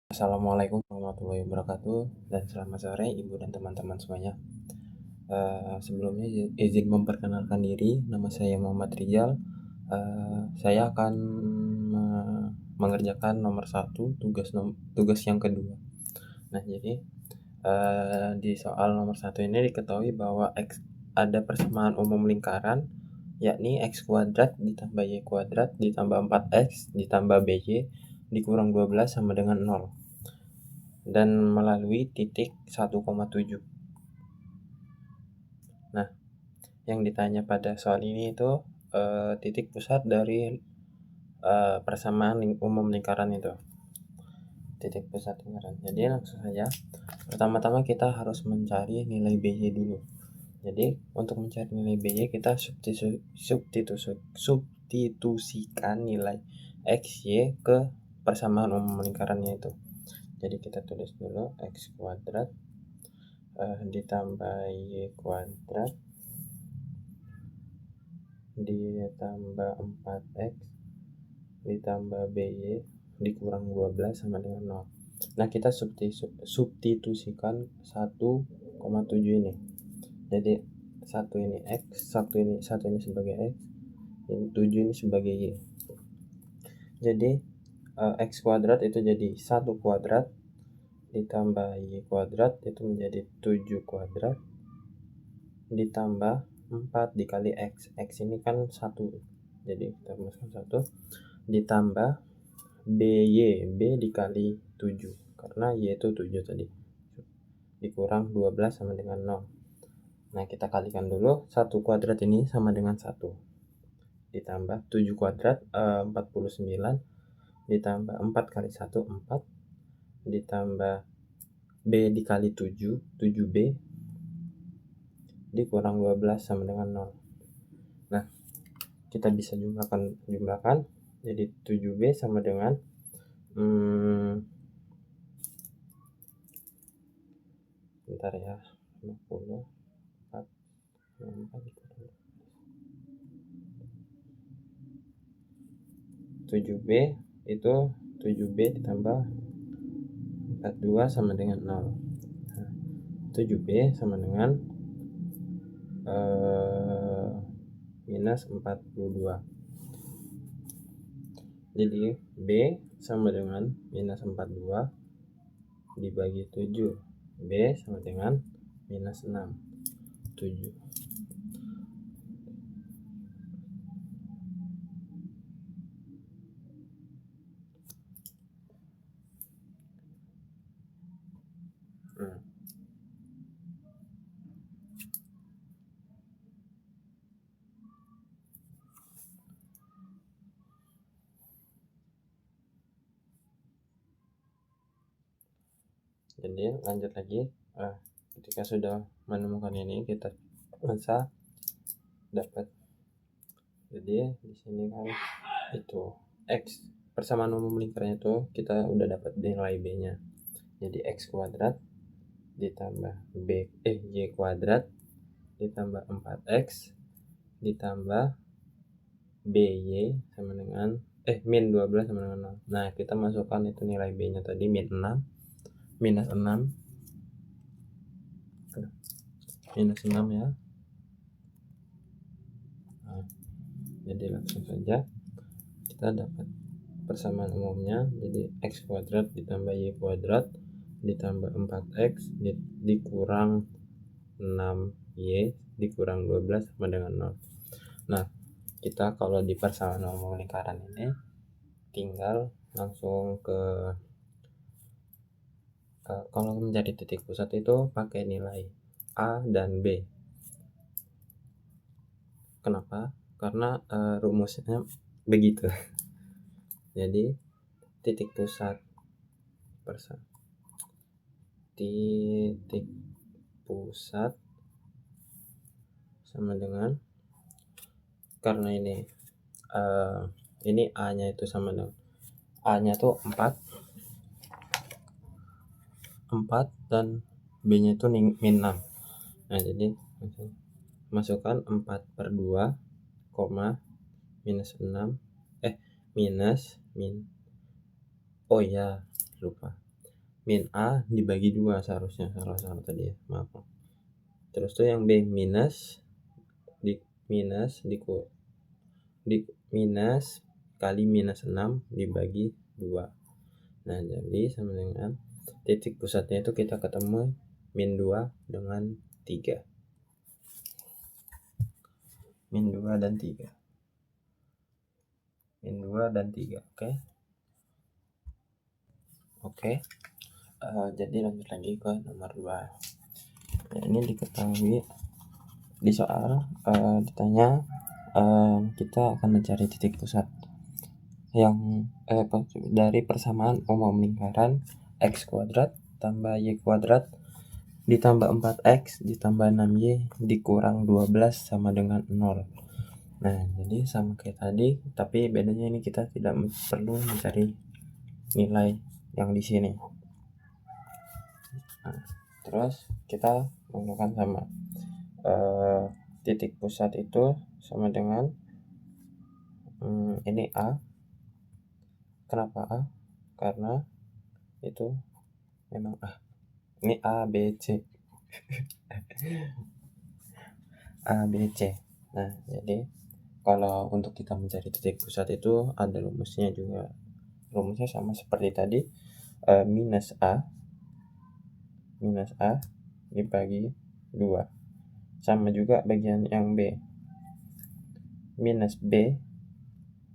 Assalamualaikum warahmatullahi wabarakatuh dan selamat sore Ibu dan teman-teman semuanya. Sebelumnya izin memperkenalkan diri, nama saya Muhammad Rizal. Saya akan mengerjakan nomor 1 tugas yang kedua. Nah, jadi di soal nomor 1 ini diketahui bahwa ada persamaan umum lingkaran, yakni x kuadrat ditambah y kuadrat ditambah 4x ditambah by dikurang 12 sama dengan 0. Dan melalui titik 1,7. Nah, yang ditanya pada soal ini itu titik pusat dari persamaan umum lingkaran itu. Titik pusat lingkaran. Jadi langsung saja. Pertama-tama kita harus mencari nilai BY dulu. Jadi untuk mencari nilai BY kita substitusikan nilai X, Y ke persamaan umum lingkarannya itu. Jadi kita tulis dulu X kuadrat ditambah Y kuadrat ditambah 4x ditambah BY dikurang 12 sama dengan 0. Nah, kita substitusikan 1,7 ini. Jadi 1 ini X, 1 ini sebagai X, 7 ini sebagai Y. Jadi X kuadrat itu jadi 1 kuadrat ditambah Y kuadrat itu menjadi 7 kuadrat ditambah 4 dikali X. X ini kan 1. Jadi kita masukkan 1 ditambah BY. B dikali 7. Karena Y itu 7 tadi. Dikurang 12 sama dengan 0. Nah, kita kalikan dulu. 1 kuadrat ini sama dengan 1. Ditambah 7 kuadrat 49. Ditambah 4 kali 1 4. Ditambah B dikali 7 7B dikurang 12 sama dengan 0. Nah, kita bisa jumlahkan jadi 7B sama dengan bentar ya, 50 4 7B itu 7B ditambah 42 sama dengan 0. 7B sama dengan minus 42. Jadi B sama dengan minus 42 dibagi 7. B sama dengan minus 6. 7. Jadi lanjut lagi, ketika sudah menemukan ini kita bisa dapat. Jadi di sini kan itu X persamaan umum lingkarannya itu kita udah dapat nilai B-nya. Jadi X kuadrat ditambah Y kuadrat ditambah 4X ditambah BY sama dengan min 12 sama dengan 0. Nah, kita masukkan itu nilai B-nya tadi minus 6 ya. Nah, jadi langsung saja kita dapat persamaan umumnya. Jadi X kuadrat ditambah Y kuadrat ditambah 4X dikurang 6Y dikurang 12 sama dengan 0. Nah, kita kalau di persamaan umum lingkaran ini tinggal langsung ke kalau mencari titik pusat itu pakai nilai A dan B. Kenapa? Karena rumusnya begitu. Jadi titik pusat sama dengan, karena ini A-nya itu sama dengan A-nya tuh 4 dan B-nya itu min 6. Nah, jadi masukkan 4/2, minus 6 minus oh ya lupa min A dibagi 2 seharusnya, salah tadi ya, maaf. Terus tuh yang B minus kali minus 6 dibagi 2. Nah, jadi sama dengan titik pusatnya itu kita ketemu min 2 dengan 3. Min 2 dan 3. Min 2 dan 3, oke? Oke. Jadi lanjut lagi ke nomor 2. Nah, ini diketahui di soal ditanya kita akan mencari titik pusat yang dari persamaan umum lingkaran x kuadrat tambah y kuadrat ditambah 4x ditambah 6y dikurang 12 sama dengan 0. Nah, jadi sama kayak tadi, tapi bedanya ini kita tidak perlu mencari nilai yang di sini. Nah, terus kita menggunakan sama titik pusat itu sama dengan ini A. Kenapa A? Karena itu memang A. Ini A, B, C. A, B, C. Nah, jadi kalau untuk kita mencari titik pusat itu ada rumusnya juga. Rumusnya sama seperti tadi, minus A dibagi 2. Sama juga bagian yang B. Minus B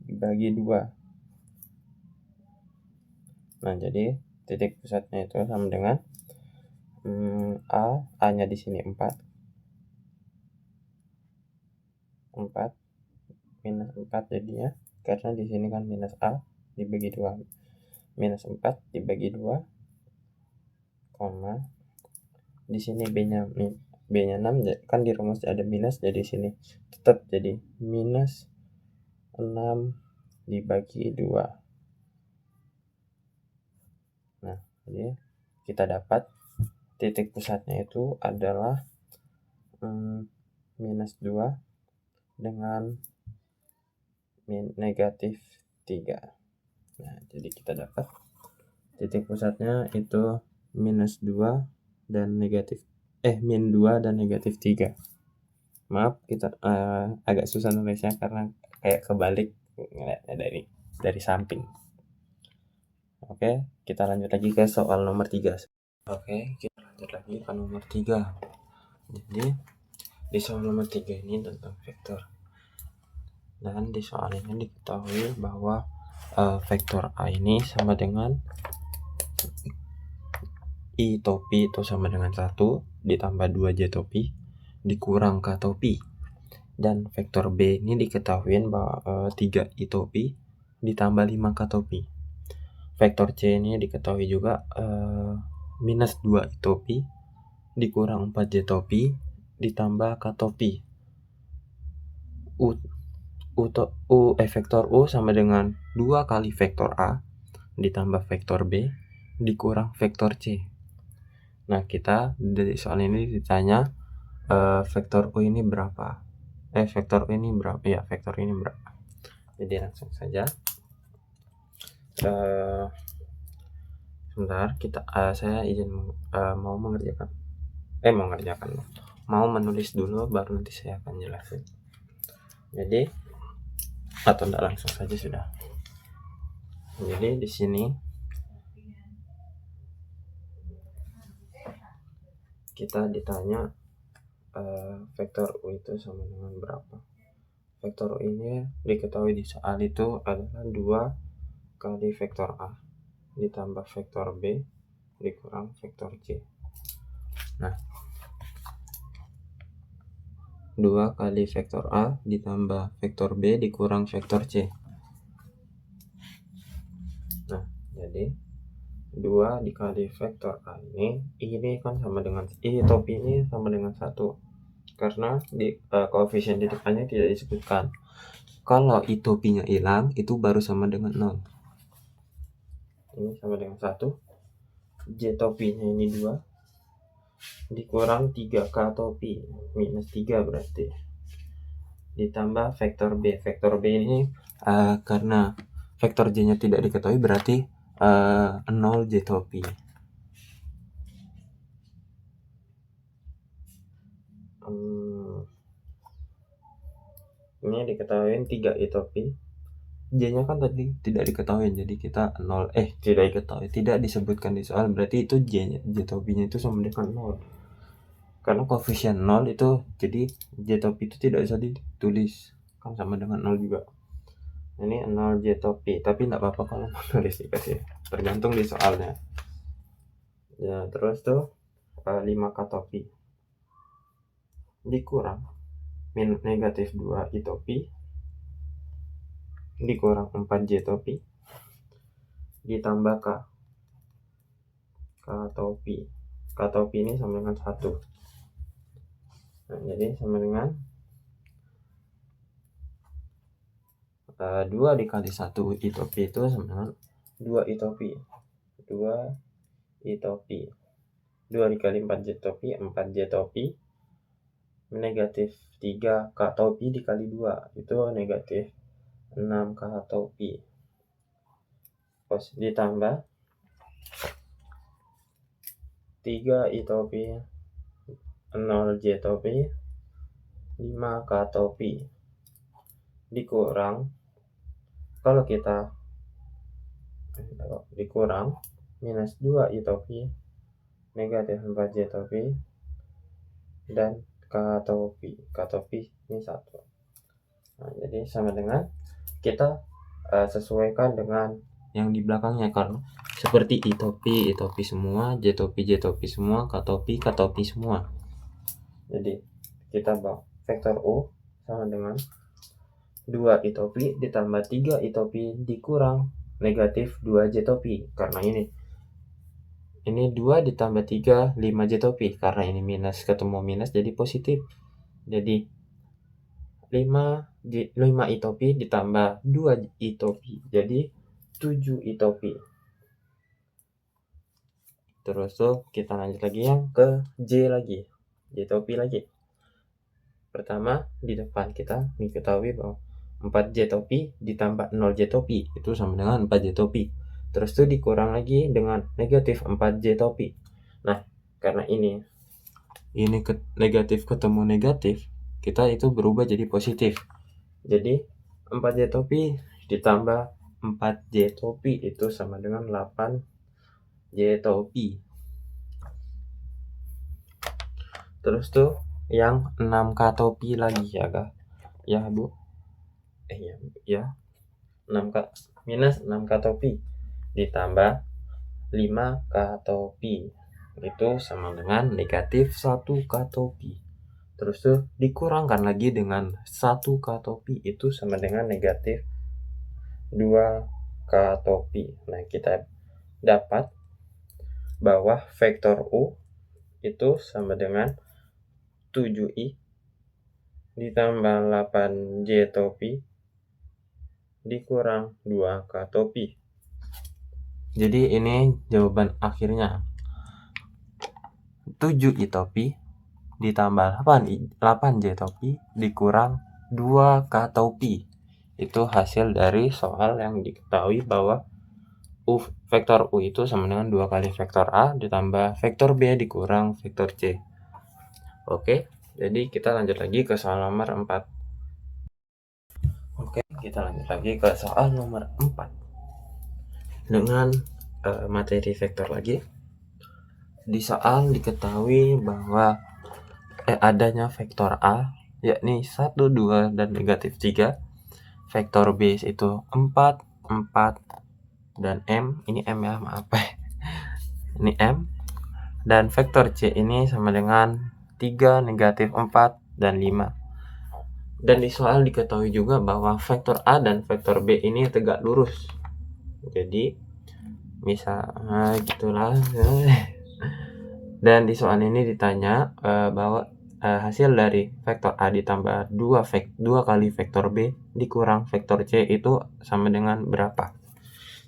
dibagi 2. Nah, jadi titik pusatnya itu sama dengan A-nya di sini 4 minus 4 jadinya, karena di sini kan minus A dibagi 2. Minus 4 dibagi 2, di sini B-nya 6, kan di rumus ada minus, jadi sini tetap jadi minus 6 dibagi 2. Nah, jadi kita dapat titik pusatnya itu adalah minus 2 dengan negatif 3. Nah, jadi kita dapat titik pusatnya itu minus 2 dan negatif min 2 dan negatif 3. Maaf, kita agak susah nulisnya karena kayak kebalik ngeliatnya dari samping. Oke, kita lanjut lagi ke soal nomor 3. Oke, kita lanjut lagi ke nomor 3. Jadi di soal nomor 3 ini tentang vektor. Dan di soal ini diketahui bahwa vektor A ini sama dengan I topi itu sama dengan 1 ditambah 2J topi dikurang K topi. Dan vektor B ini diketahui bahwa 3I topi ditambah 5K topi. Vektor C ini diketahui juga minus 2I topi dikurang 4J topi ditambah K topi. Vektor U sama dengan 2 kali vektor A ditambah vektor B dikurang vektor C. Nah, kita dari soal ini ditanya vektor U ini berapa? Vektor U ini berapa? Ya, vektor ini berapa? Jadi langsung saja. Sebentar, saya izin mau menulis dulu, baru nanti saya akan jelasin. Jadi atau enggak langsung saja sudah. Jadi di sini kita ditanya vektor U itu sama dengan berapa. Vektor U ini diketahui di soal itu adalah 2 kali vektor A ditambah vektor B dikurang vektor C. Nah, 2 kali vektor A ditambah vektor B dikurang vektor C. Nah, jadi 2 dikali vektor A ini kan sama dengan I topi ini sama dengan 1, karena di koefisien di depannya tidak disebutkan. Kalau I topinya hilang, itu baru sama dengan 0. Ini sama dengan 1. J topinya ini 2 dikurang 3K topi minus 3 berarti, ditambah vektor B. Vektor B ini karena vektor J nya tidak diketahui berarti 0 J topi. ini diketahui 3 itopi, J-nya kan tadi tidak diketahui, jadi kita 0, tidak diketahui, tidak disebutkan di soal, berarti itu J-nya, J-topinya itu sama dengan 0. Karena koefisien 0 itu, jadi J-topi itu tidak bisa ditulis, kan sama dengan 0 juga. Ini 0 J-topi, tapi enggak apa-apa kalau mau nulis dikasih, tergantung di soalnya. Ya, terus tuh 5 K-topi dikurang negatif 2 I-topi dikurang 4 J-topi ditambah K-topi. K-topi ini sama dengan 1. Nah, jadi sama dengan 2 dikali 1 I-topi itu sama dengan 2 I-topi. 2 I-topi. 2 dikali 4 J-topi, 4 J-topi. Negatif 3 K-topi dikali 2, itu negatif 6 K-topi. Terus ditambah 3 I-topi, 0 J-topi, 5 K-topi dikurang, kalau kita dikurang minus 2 I-topi, negatif 4 J-topi, dan K-topi. K-topi ini 1. Nah, jadi sama dengan kita sesuaikan dengan yang di belakangnya, karena seperti I-topi semua, J-topi semua, K-topi semua. Jadi kita bawa vektor U sama dengan 2 I-topi ditambah 3 I-topi dikurang negatif 2 J-topi, karena ini 2 ditambah 3, 5 J-topi, karena ini minus ketemu minus jadi positif. Jadi 5 I-topi ditambah 2 I-topi, jadi 7 I-topi. Terus tuh kita lanjut lagi yang ke J lagi, J-topi lagi. Pertama di depan kita diketahui bahwa 4 J-topi ditambah 0 J-topi itu sama dengan 4 J-topi. Terus tuh dikurang lagi dengan negatif 4 J-topi. Nah, karena ini negatif ketemu negatif, kita itu berubah jadi positif. Jadi 4 J-topi ditambah 4 J-topi itu sama dengan 8 J-topi. Terus tuh yang 6 K-topi lagi ya kak? Ya bu? Ya 6K minus 6 K-topi ditambah 5 K-topi itu sama dengan negatif 1 K-topi. Terus tuh dikurangkan lagi dengan 1 K-topi itu sama dengan negatif 2 K-topi. Nah, kita dapat bahwa vektor U itu sama dengan 7I ditambah 8 J-topi dikurang 2 K-topi. Jadi ini jawaban akhirnya. 7 I-topi ditambah 8 J-topi dikurang 2 K-topi. Itu hasil dari soal yang diketahui bahwa vektor U itu sama dengan 2 kali vektor A ditambah vektor B dikurang vektor C. Oke, jadi kita lanjut lagi ke soal nomor 4. Oke, kita lanjut lagi ke soal nomor 4 dengan materi vektor lagi. Di soal diketahui bahwa adanya vektor A yakni 1, 2, dan negatif 3. Vektor B itu 4, 4, dan M. Ini M ya, maaf. Ini M. Dan vektor C ini sama dengan 3, negatif 4, dan 5. Dan di soal diketahui juga bahwa vektor A dan vektor B ini tegak lurus. Jadi misalnya gitulah. Dan di soal ini ditanya bahwa hasil dari vektor A ditambah 2 kali vektor B dikurang vektor C itu sama dengan berapa?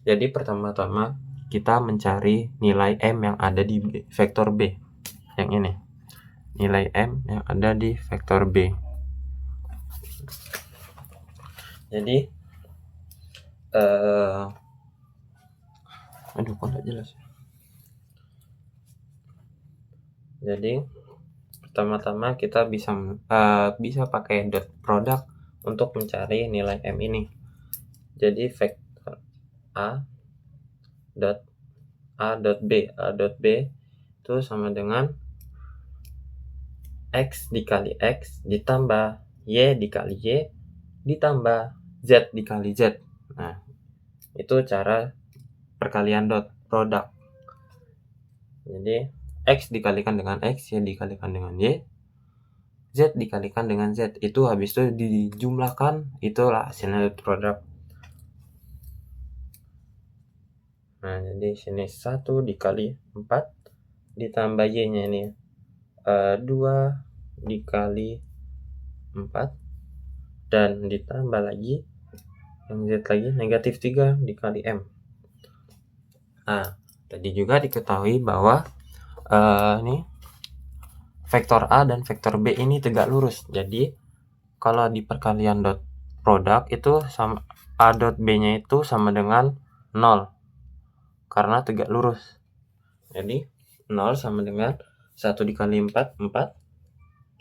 Jadi pertama-tama kita mencari nilai M yang ada di vektor B. Yang ini. Nilai M yang ada di vektor B. Jadi kok nggak jelas. Jadi pertama-tama kita bisa pakai dot product untuk mencari nilai M ini. Jadi vektor A dot B itu sama dengan X dikali X ditambah Y dikali Y ditambah Z dikali Z. Nah, itu cara perkalian dot product. Jadi X dikalikan dengan X, Y dikalikan dengan Y, Z dikalikan dengan Z. Itu habis itu dijumlahkan, itulah hasilnya dot product. Nah, jadi sini 1 dikali 4 ditambah Y-nya ini 2 dikali 4 dan ditambah lagi yang Z lagi negatif 3 dikali M. Nah, tadi juga diketahui bahwa ini vektor A dan vektor B ini tegak lurus. Jadi kalau di perkalian dot product itu sama A dot B-nya itu sama dengan 0 karena tegak lurus. Jadi 0 sama dengan 1 dikali 4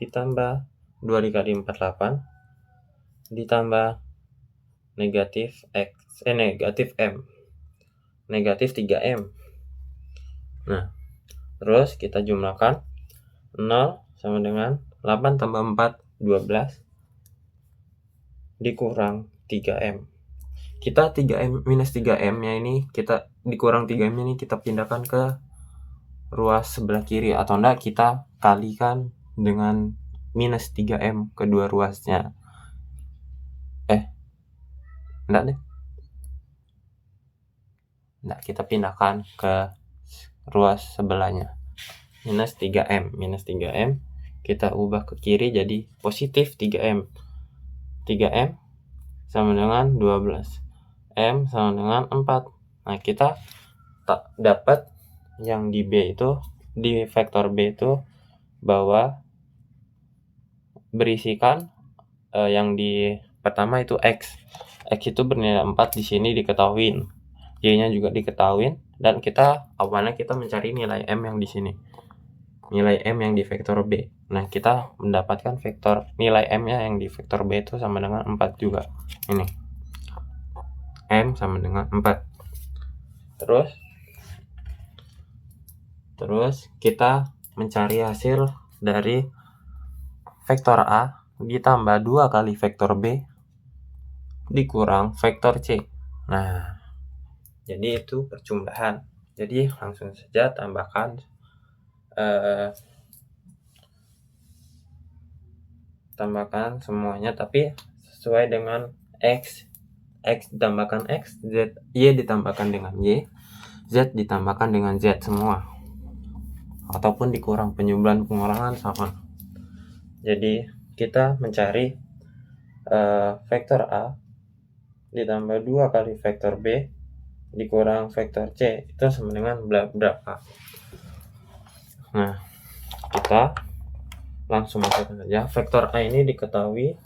ditambah 2 dikali 4 8 ditambah negatif M negatif 3M. Nah, terus kita jumlahkan 0 sama dengan 8 tambah 4 12 dikurang 3M. Kita 3M minus 3M nya ini kita dikurang 3M ini kita pindahkan ke ruas sebelah kiri, atau enggak kita kalikan dengan minus 3M kedua ruasnya. Enggak deh. Enggak, kita pindahkan ke ruas sebelahnya. Minus 3M kita ubah ke kiri jadi positif 3M. 3M sama dengan 12. M sama dengan 4. Nah, kita dapat yang di B itu, di vektor B itu bahwa berisikan yang di pertama itu X. X itu bernilai 4 di sini diketahuin. Y-nya juga diketahuin, dan awalnya kita mencari nilai M yang di sini. Nilai M yang di vektor B. Nah, kita mendapatkan nilai M-nya yang di vektor B itu sama dengan 4 juga. Ini. M sama dengan 4. Terus kita mencari hasil dari vektor A ditambah 2 kali vektor B dikurang vektor C. Nah, jadi itu perjumlahan. Jadi langsung saja tambahkan semuanya, tapi sesuai dengan X ditambahkan X, Z, Y ditambahkan dengan Y, Z ditambahkan dengan Z semua, ataupun dikurang pengurangan sama. Jadi kita mencari vektor A ditambah 2 kali vektor B dikurang vektor C itu sama dengan berapa. Nah, kita langsung masukkan saja. Vektor A ini diketahui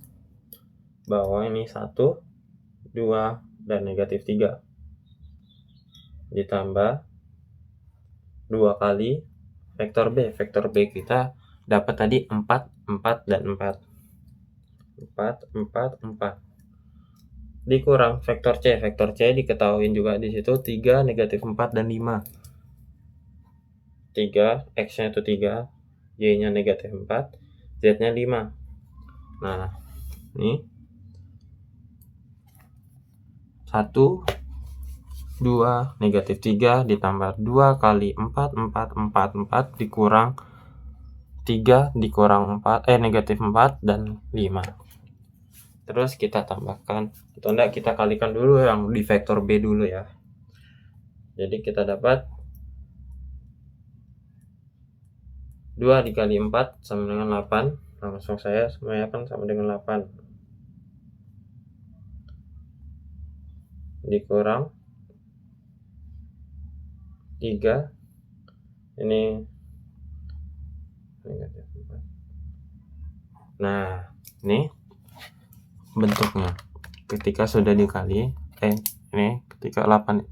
bahwa ini 1, 2, dan negatif 3 ditambah 2 kali vektor B. Vektor B kita dapat tadi 4, 4, dan 4. 4, 4, 4 dikurang vektor C. Vektor C diketahui juga di situ 3, negatif 4, dan 5. 3, X-nya itu 3, Y-nya negatif 4, Z-nya 5. Nah, ini 1, 2, negatif 3 ditambah 2 kali 4, 4, 4, 4 dikurang 3 dikurang 4, negatif 4, dan 5. Terus kita tambahkan, atau enggak kita kalikan dulu yang di vektor B dulu ya. Jadi kita dapat 2 dikali 4 sama dengan 8. Langsung saya semuanya kan sama dengan 8. Dikurang 3. Ini negatif 4. Nah, ini bentuknya. Ketika sudah dikali, ini ketika 8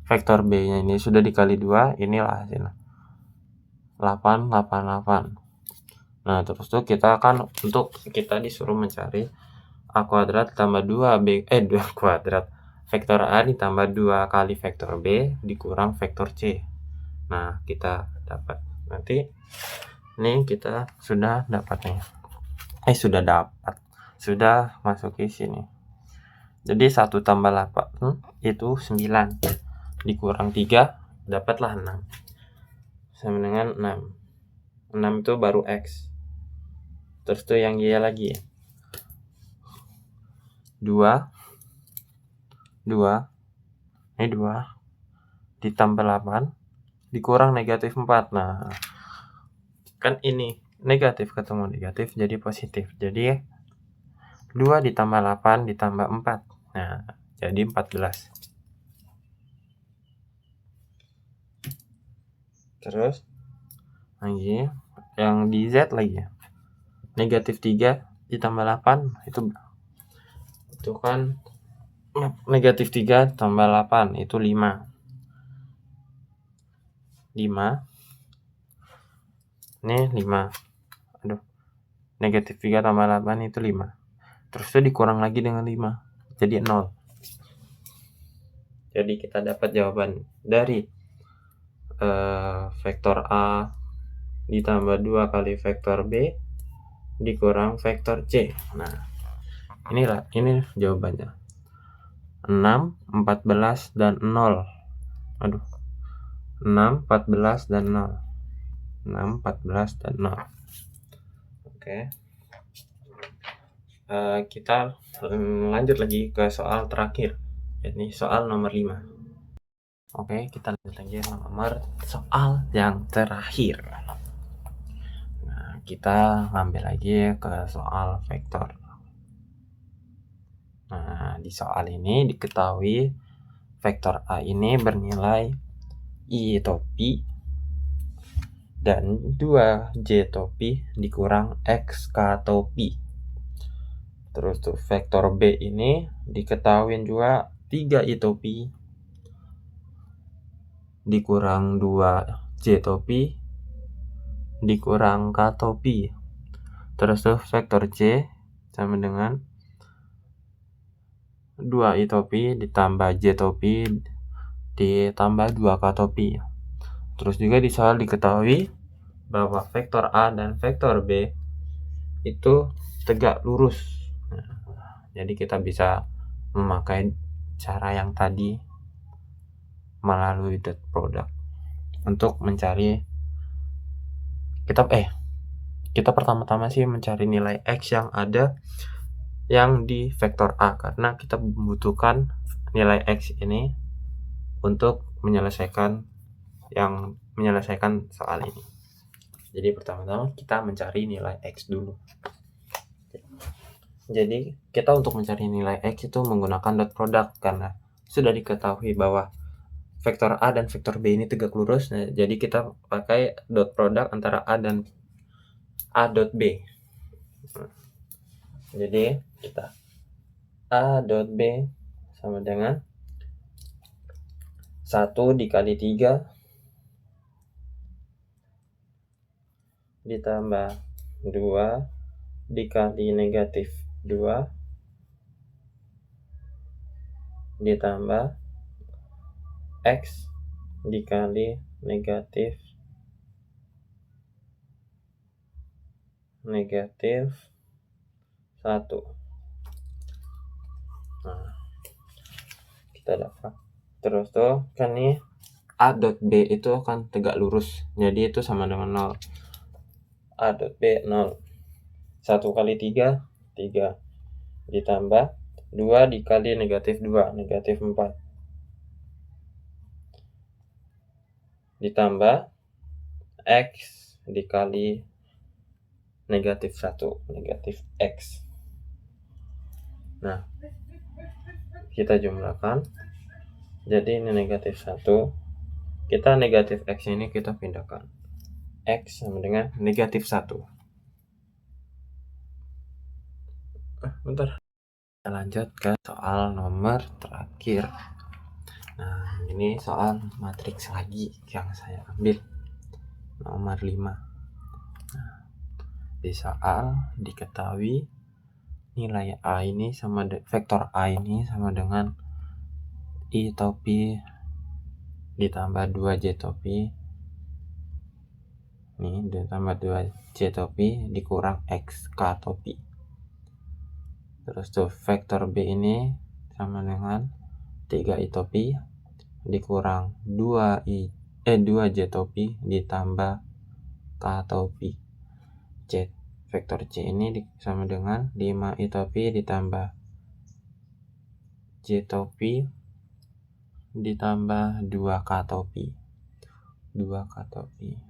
vektor B-nya ini sudah dikali 2, inilah hasilnya. 8, 8, 8. Nah, terus tuh kita disuruh mencari A kuadrat tambah 2 kuadrat vektor A ditambah 2 kali vektor B dikurang vektor C. Nah, kita dapat. Nanti ini kita sudah dapat nih. Sudah masuk ke sini. Jadi 1 tambah 8 itu 9. Dikurang 3 dapatlah 6. Sama dengan 6. 6 itu baru X. Terus tuh yang Y lagi. 2 ini 2 ditambah 8 dikurang negatif 4. Nah, kan ini negatif ketemu negatif jadi positif. Jadi 2 ditambah 8 ditambah 4. Nah, jadi 14. Terus lagi yang di Z lagi. Negatif 3 ditambah 8 itu kan negatif 3 tambah 8 itu 5. Ini 5. Negatif 3 tambah 8 itu 5. Terus itu dikurang lagi dengan 5. Jadi 0. Jadi kita dapat jawaban dari vektor A ditambah 2 kali vektor B dikurang vektor C. Nah, ini jawabannya. 6, 14, dan 0. 6, 14, dan 0. 6, 14, dan 0. Oke. Kita lanjut lagi ke soal terakhir. Ini soal nomor 5. Oke, kita lanjut lagi nomor soal yang terakhir. Nah, kita ngambil lagi ke soal vektor. Nah, di soal ini diketahui vektor A ini bernilai I topi dan 2J topi dikurang XK topi. Terus tuh vektor B ini diketahui juga 3I topi dikurang 2J topi dikurang K topi. Terus tuh vektor C sama dengan 2I topi ditambah J topi ditambah 2K topi. Terus juga di soal diketahui bahwa vektor A dan vektor B itu tegak lurus. Nah, jadi kita bisa memakai cara yang tadi melalui dot product untuk mencari kita pertama-tama sih mencari nilai X yang ada yang di vektor A, karena kita membutuhkan nilai X ini untuk menyelesaikan soal ini. Jadi pertama-tama kita mencari nilai X dulu. Jadi kita untuk mencari nilai X itu menggunakan dot product karena sudah diketahui bahwa vektor A dan vektor B ini tegak lurus. Nah, jadi kita pakai dot product antara A dan A dot B. Jadi kita A dot B sama dengan 1 dikali 3 ditambah 2 dikali negatif 2 ditambah X dikali negatif 1. Nah, kita dapat. Terus tuh kan nih A dot B itu akan tegak lurus. Jadi itu sama dengan 0. A dot B 0. 1 kali 3 ditambah 2 dikali negatif 2 negatif 4 ditambah X dikali negatif 1 negatif X. Nah, kita jumlahkan. Jadi ini negatif 1. Kita negatif X ini kita pindahkan. X sama dengan negatif 1. Bentar. Kita lanjut ke soal nomor terakhir. Nah, ini soal matriks lagi yang saya ambil. Nomor 5. Nah, Di soal diketahui nilai A ini vektor A ini sama dengan I topi ditambah 2J topi nih ditambah 2J topi dikurang XK topi. Terus tuh vektor B ini sama dengan 3I topi dikurang 2J topi ditambah K topi. Vektor C ini sama dengan 5I topi ditambah J topi ditambah 2K topi. 2K topi.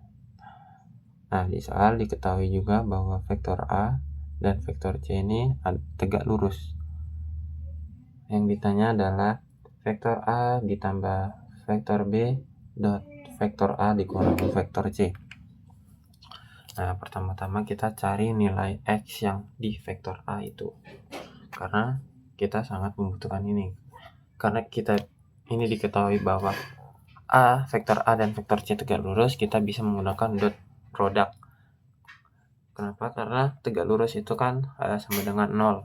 Nah, di soal diketahui juga bahwa vektor A dan vektor C ini tegak lurus. Yang ditanya adalah vektor A ditambah vektor B dot vektor A dikurang vektor C. Nah, pertama-tama kita cari nilai X yang di vektor A itu. Karena kita sangat membutuhkan ini. Karena kita ini diketahui bahwa vektor A dan vektor C tegak lurus, kita bisa menggunakan dot product. Kenapa? Karena tegak lurus itu kan sama dengan 0.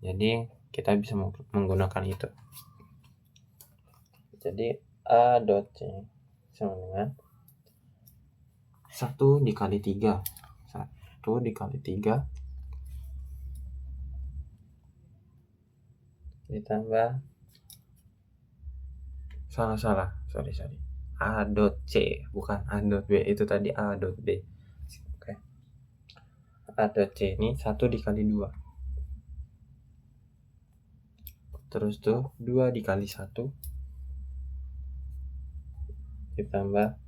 Jadi kita bisa menggunakan itu. Jadi A dot C sama dengan 1 dikali 3. 1 dikali 3 ditambah sorry. A dot C bukan A dot B, itu tadi A dot B. Oke. A dot C ini 1 dikali 2. Terus tuh 2 dikali 1 ditambah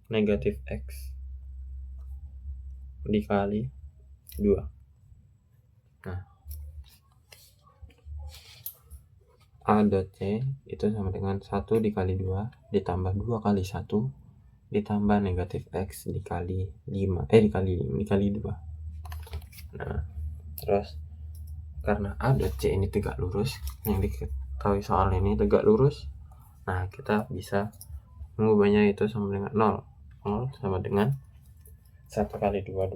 negatif X dikali 2. Nah, A dot C itu sama dengan 1 dikali 2 ditambah 2 kali 1 ditambah negatif X dikali 5 dikali 2. Nah, terus karena A dot C ini tegak lurus, yang diketahui soal ini tegak lurus, nah kita bisa mengubahnya itu sama dengan 0 sama dengan 1 kali 2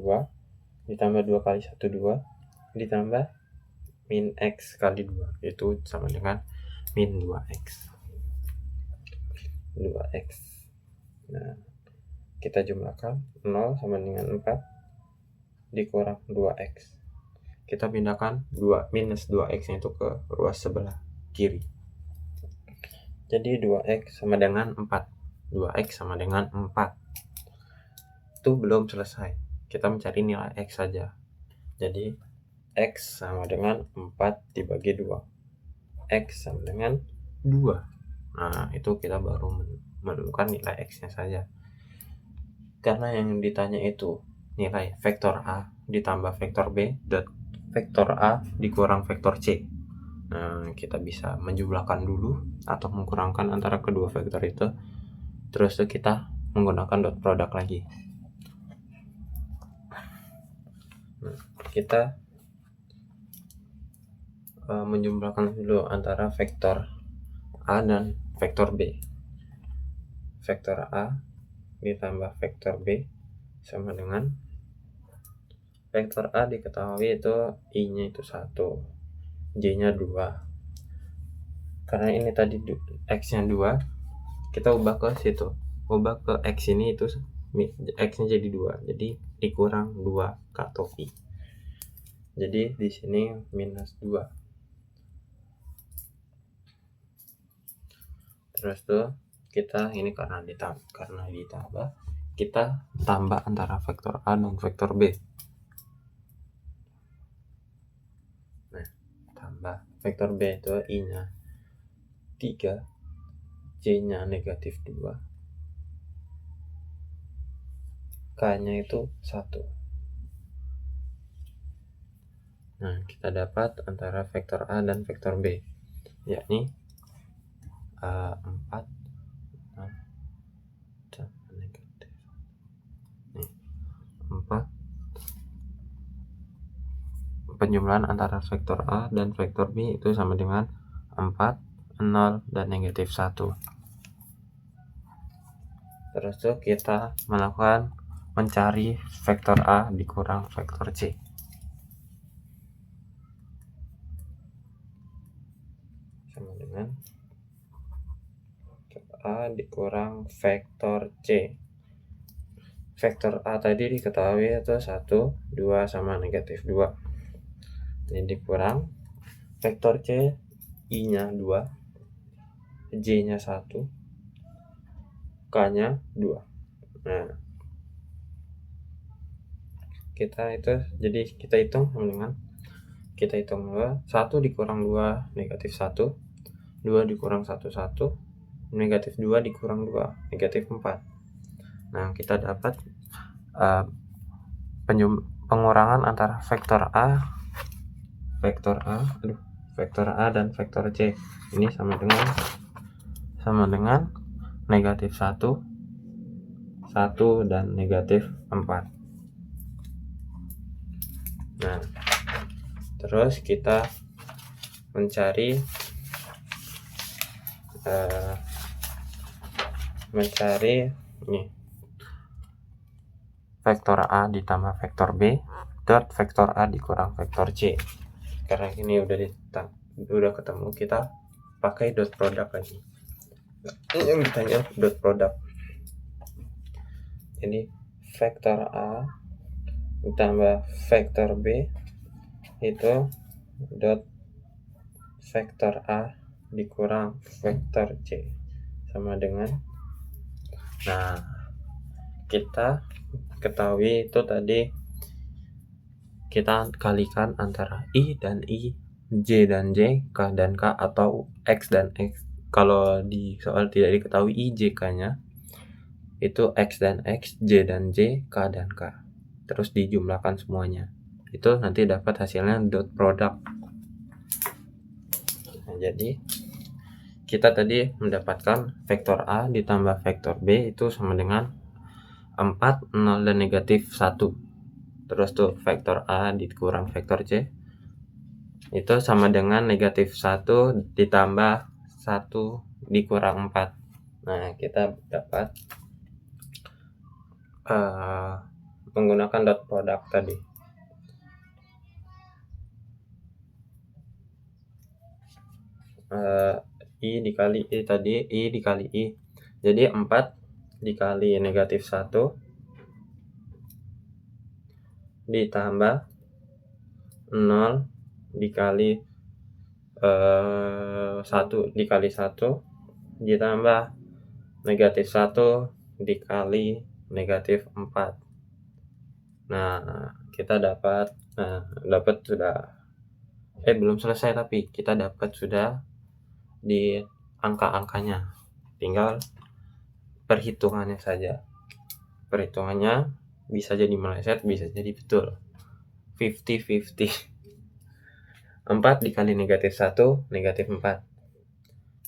ditambah 2 kali 1 2 ditambah min X kali 2, itu sama dengan min 2X. Nah, kita jumlahkan 0 sama dengan 4 dikurang 2X. Kita pindahkan minus 2X itu ke ruas sebelah kiri. Jadi 2X sama dengan 4. 2X sama dengan 4. Itu belum selesai. Kita mencari nilai X saja. Jadi X sama dengan 4 dibagi 2. X sama dengan 2. Nah, itu kita baru menemukan nilai X-nya saja. Karena yang ditanya itu nilai vektor A ditambah vektor B dot vektor A dikurang vektor C. Nah, kita bisa menjumlahkan dulu atau menkurangkan antara kedua vektor itu. Terus tuh kita menggunakan dot product lagi. Nah, kita menjumlahkan dulu antara vektor A dan vektor B. Vektor A ditambah vektor B sama dengan vektor A diketahui itu I-nya itu 1, J-nya 2. Karena ini tadi X-nya 2, kita ubah ke situ. Ubah ke X ini itu X-nya jadi 2. Jadi dikurang 2 K topi. Jadi di sini minus 2. Terus tuh kita ini karena ditambah, kita tambah antara vektor A dan vektor B. Nah, tambah vektor B itu I-nya 3, J-nya negatif 2, K-nya itu 1. Nah, kita dapat antara vektor A dan vektor B, yakni 4 negatif. Nih, 4 penjumlahan antara vektor A dan vektor B itu sama dengan 4, 0, dan negatif 1. Terus tuh kita melakukan mencari vektor A dikurang vektor C. Sama dengan A dikurang vektor C. Vektor A tadi diketahui itu 1, 2 sama negatif 2. Ini dikurang vektor C, I-nya 2, J-nya 1, K-nya 2. Nah, kita hitung dengan kita hitung 1 dikurang 2 negatif 1, 2 dikurang 1, 1, negatif 2 dikurang 2 negatif 4. Nah, kita dapat pengurangan antara vektor A dan vektor C ini sama dengan negatif 1, 1 dan negatif 4. Nah, terus kita mencari ini vektor A ditambah vektor B dot vektor A dikurang vektor C. Karena ini udah ketemu, kita pakai dot product lagi. Yang ditanya dot product. Jadi vektor A ditambah vektor B itu dot vektor A dikurang vektor C sama dengan, nah, kita ketahui itu tadi kita kalikan antara I dan I, J dan J, K dan K, atau X dan X. Kalau di soal tidak diketahui I, J, K-nya, itu X dan X, J dan J, K dan K. Terus dijumlahkan semuanya. Itu nanti dapat hasilnya dot product. Nah, jadi kita tadi mendapatkan vektor A ditambah vektor B itu sama dengan 4, 0, dan negatif 1. Terus tuh vektor A dikurang vektor C itu sama dengan negatif 1 ditambah 1 dikurang 4. Nah, kita dapat menggunakan dot product tadi. I dikali I tadi, I dikali I. Jadi 4 dikali negatif 1 ditambah 0 dikali 1 dikali 1 ditambah negatif 1 dikali negatif 4. Nah, kita dapat sudah belum selesai, tapi kita dapat sudah di angka-angkanya. Tinggal perhitungannya saja. Perhitungannya bisa jadi meleset, bisa jadi betul. 50-50. 4 dikali negatif 1, negatif 4.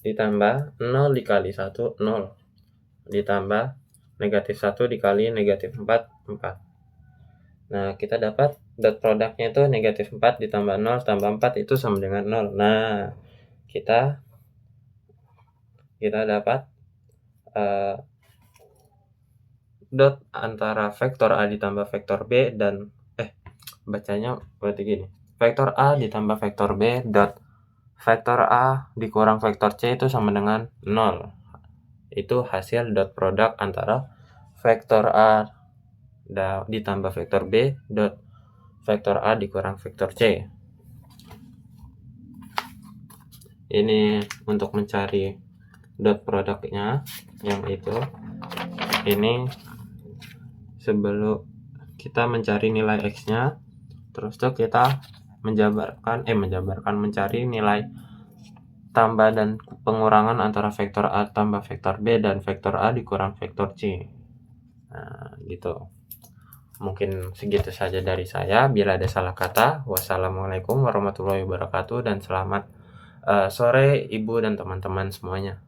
Ditambah 0 dikali 1, 0. Ditambah negatif 1 dikali negatif 4, 4. Nah, kita dapat dot produknya itu negatif 4 ditambah 0 tambah 4 itu sama dengan 0. Nah, kita dapat dot antara vektor A ditambah vektor B dan bacanya berarti gini. Vektor A ditambah vektor B dot vektor A dikurang vektor C itu sama dengan 0. Itu hasil dot product antara vektor A ditambah vektor B dot vektor A dikurang vektor C. Ini untuk mencari dot produknya yang itu. Ini sebelum kita mencari nilai X-nya, terus tuh kita mencari nilai tambah dan pengurangan antara vektor A tambah vektor B dan vektor A dikurang vektor C. Nah, gitu. Mungkin segitu saja dari saya. Bila ada salah kata, wassalamualaikum warahmatullahi wabarakatuh, dan selamat sore Ibu dan teman-teman semuanya.